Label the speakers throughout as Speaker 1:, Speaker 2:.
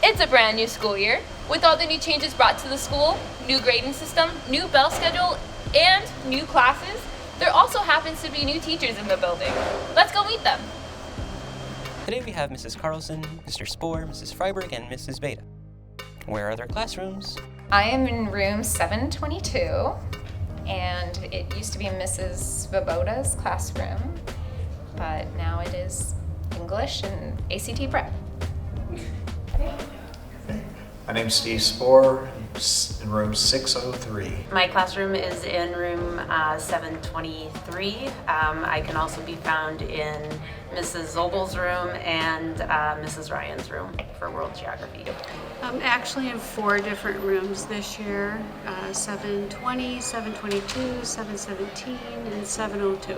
Speaker 1: It's a brand new school year, with all the new changes brought to the school, new grading system, new bell schedule, and new classes. There also happens to be new teachers in the building. Let's go meet them.
Speaker 2: Today we have Mrs. Carlson, Mr. Spohr, Mrs. Freiberg, and Mrs. Beta. Where are their classrooms?
Speaker 3: I am in room 722, and it used to be Mrs. Svoboda's classroom, but now it is English and ACT prep.
Speaker 4: My name's Steve Spohr, in room 603.
Speaker 5: My classroom is in room 723. I can also be found in Mrs. Zobel's room and Mrs. Ryan's room for world geography.
Speaker 6: I'm actually in 4 different rooms this year, 720, 722, 717, and 702.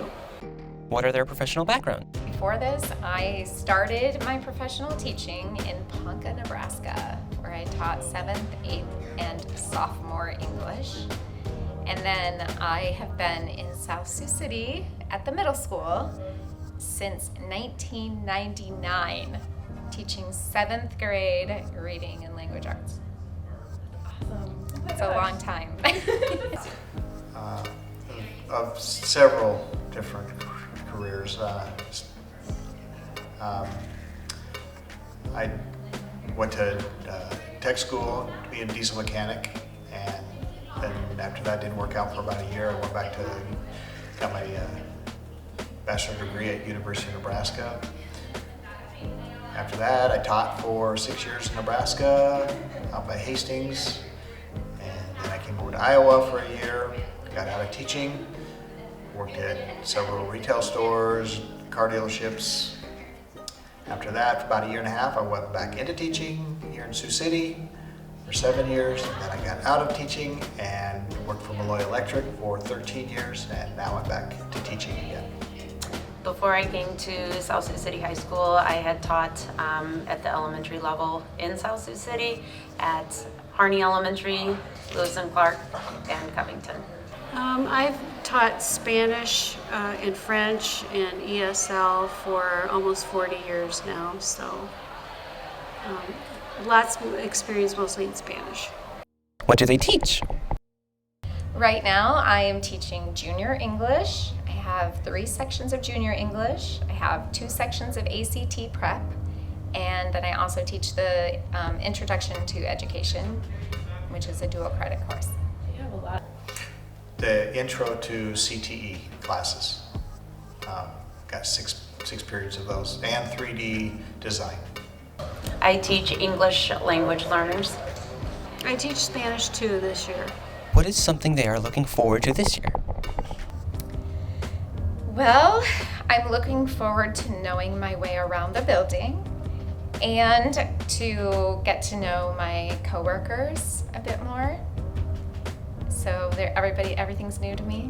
Speaker 2: What are their professional backgrounds?
Speaker 3: Before this, I started my professional teaching in Ponca, Nebraska, where I taught 7th, 8th, and sophomore English. And then I have been in South Sioux City at the middle school since 1999, teaching 7th grade reading and language arts.
Speaker 1: Awesome.
Speaker 3: It's a long time.
Speaker 4: Of several different careers. I went to tech school to be a diesel mechanic, and then after that didn't work out for about a year. I went back to got my bachelor's degree at University of Nebraska. After that, I taught for 6 years in Nebraska, out by Hastings, and then I came over to Iowa for a year, got out of teaching, worked at several retail stores, car dealerships. After that, for about a year and a half, I went back into teaching here in Sioux City for 7 years, and then I got out of teaching and worked for Malloy Electric for 13 years, and now I'm back to teaching again.
Speaker 5: Before I came to South Sioux City High School, I had taught at the elementary level in South Sioux City at Harney Elementary, Lewis and Clark, and Covington.
Speaker 6: I've taught Spanish and French and ESL for almost 40 years now, so lots of experience mostly in Spanish.
Speaker 2: What do they teach?
Speaker 3: Right now, I am teaching junior English. I have 3 sections of junior English. I have 2 sections of ACT prep, and then I also teach the Introduction to Education, which is a dual credit course.
Speaker 1: You have a lot.
Speaker 4: The intro to CTE classes. Got six periods of those, and 3D design.
Speaker 5: I teach English language learners.
Speaker 6: I teach Spanish too this year.
Speaker 2: What is something they are looking forward to this year?
Speaker 3: Well, I'm looking forward to knowing my way around the building and to get to know my coworkers a bit more. So everything's new to me.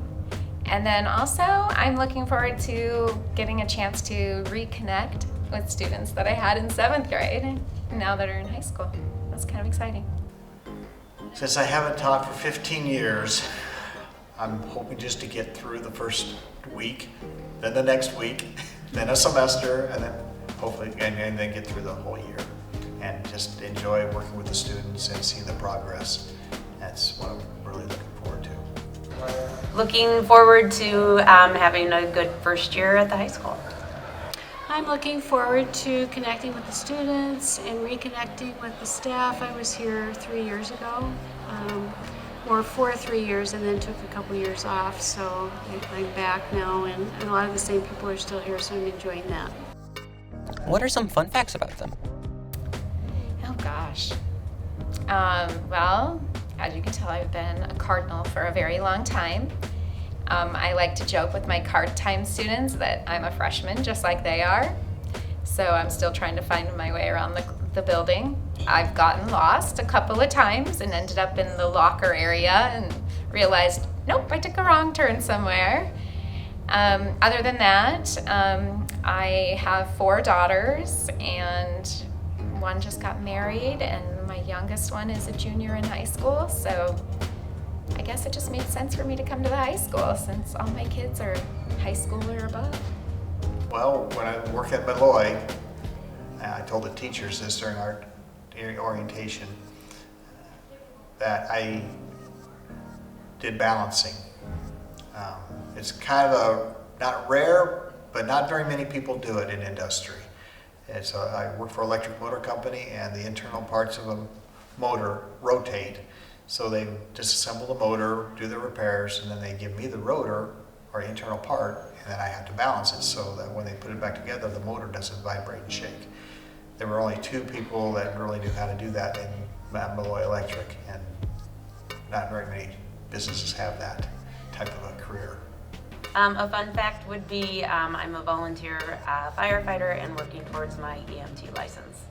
Speaker 3: And then also, I'm looking forward to getting a chance to reconnect with students that I had in 7th grade now that are in high school. That's kind of exciting.
Speaker 4: Since I haven't taught for 15 years, I'm hoping just to get through the first week, then the next week, then a semester, and then hopefully, and then get through the whole year. And just enjoy working with the students and seeing the progress. That's what I'm really looking forward to.
Speaker 5: Looking forward to having a good first year at the high school.
Speaker 6: I'm looking forward to connecting with the students and reconnecting with the staff. I was here 3 years ago, or for 3 years, and then took a couple years off, so I'm back now, and a lot of the same people are still here, so I'm enjoying that.
Speaker 2: What are some fun facts about them?
Speaker 3: Oh gosh. Well, as you can tell, I've been a Cardinal for a very long time. I like to joke with my card time students that I'm a freshman just like they are. So I'm still trying to find my way around the building. I've gotten lost a couple of times and ended up in the locker area and realized, nope, I took a wrong turn somewhere. Other than that, I have 4 daughters, and one just got married, and my youngest one is a junior in high school, so I guess it just made sense for me to come to the high school since all my kids are high school or above.
Speaker 4: Well, when I worked at Malloy, I told the teachers this during our orientation that I did balancing. It's kind of not rare, but not very many people do it in industry. And so I work for an electric motor company, and the internal parts of a motor rotate. So they disassemble the motor, do the repairs, and then they give me the rotor or internal part, and then I have to balance it so that when they put it back together, the motor doesn't vibrate and shake. There were only 2 people that really knew how to do that in Malloy Electric, and not very many businesses have that type of a career.
Speaker 5: A fun fact would be I'm a volunteer firefighter and working towards my EMT license.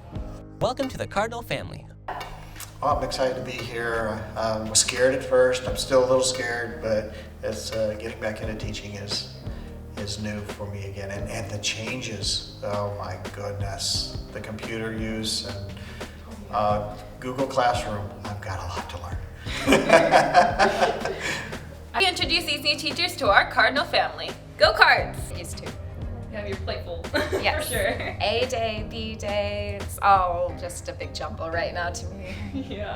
Speaker 2: Welcome to the Cardinal family.
Speaker 4: Well, I'm excited to be here. I was scared at first. I'm still a little scared, but it's, getting back into teaching is new for me again. And the changes, oh my goodness. The computer use and Google Classroom, I've got a lot to learn.
Speaker 1: We introduce these new teachers to our Cardinal family. Go Cards!
Speaker 3: Used to.
Speaker 1: You have your plate full.
Speaker 3: Yes.
Speaker 1: For sure.
Speaker 3: A day, B day, it's all just a big jumble right now to me.
Speaker 1: Yeah.